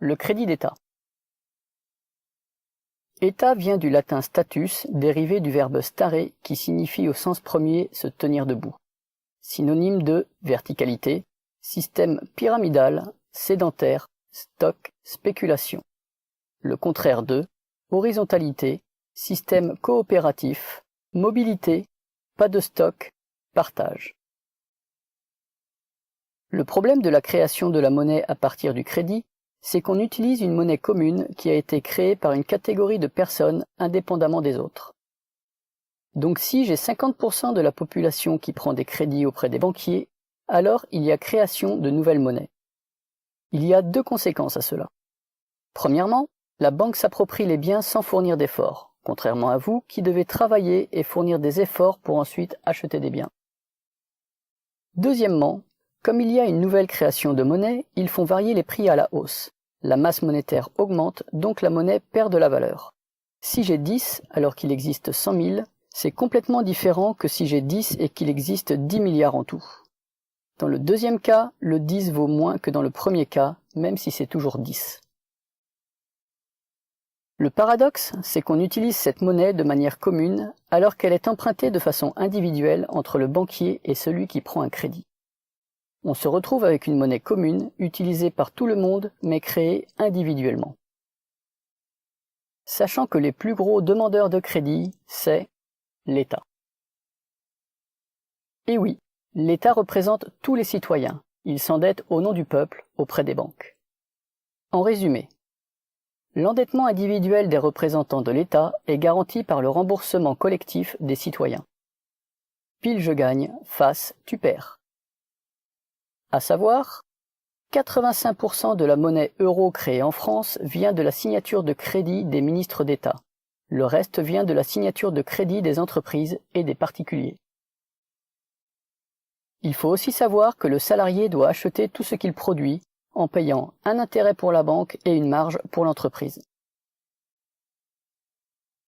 Le crédit d'État. État vient du latin status, dérivé du verbe stare, qui signifie au sens premier se tenir debout. Synonyme de verticalité, système pyramidal, sédentaire, stock, spéculation. Le contraire de horizontalité, système coopératif, mobilité, pas de stock, partage. Le problème de la création de la monnaie à partir du crédit, c'est qu'on utilise une monnaie commune qui a été créée par une catégorie de personnes indépendamment des autres. Donc si j'ai 50% de la population qui prend des crédits auprès des banquiers, alors il y a création de nouvelles monnaies. Il y a deux conséquences à cela. Premièrement, la banque s'approprie les biens sans fournir d'efforts, contrairement à vous qui devez travailler et fournir des efforts pour ensuite acheter des biens. Deuxièmement, comme il y a une nouvelle création de monnaie, ils font varier les prix à la hausse. La masse monétaire augmente, donc la monnaie perd de la valeur. Si j'ai 10 alors qu'il existe 100 000, c'est complètement différent que si j'ai 10 et qu'il existe 10 milliards en tout. Dans le deuxième cas, le 10 vaut moins que dans le premier cas, même si c'est toujours 10. Le paradoxe, c'est qu'on utilise cette monnaie de manière commune alors qu'elle est empruntée de façon individuelle entre le banquier et celui qui prend un crédit. On se retrouve avec une monnaie commune utilisée par tout le monde mais créée individuellement. Sachant que les plus gros demandeurs de crédit, c'est l'État. Et oui, l'État représente tous les citoyens. Il s'endette au nom du peuple auprès des banques. En résumé, l'endettement individuel des représentants de l'État est garanti par le remboursement collectif des citoyens. Pile je gagne, face tu perds. À savoir, 85% de la monnaie euro créée en France vient de la signature de crédit des ministres d'État. Le reste vient de la signature de crédit des entreprises et des particuliers. Il faut aussi savoir que le salarié doit acheter tout ce qu'il produit en payant un intérêt pour la banque et une marge pour l'entreprise.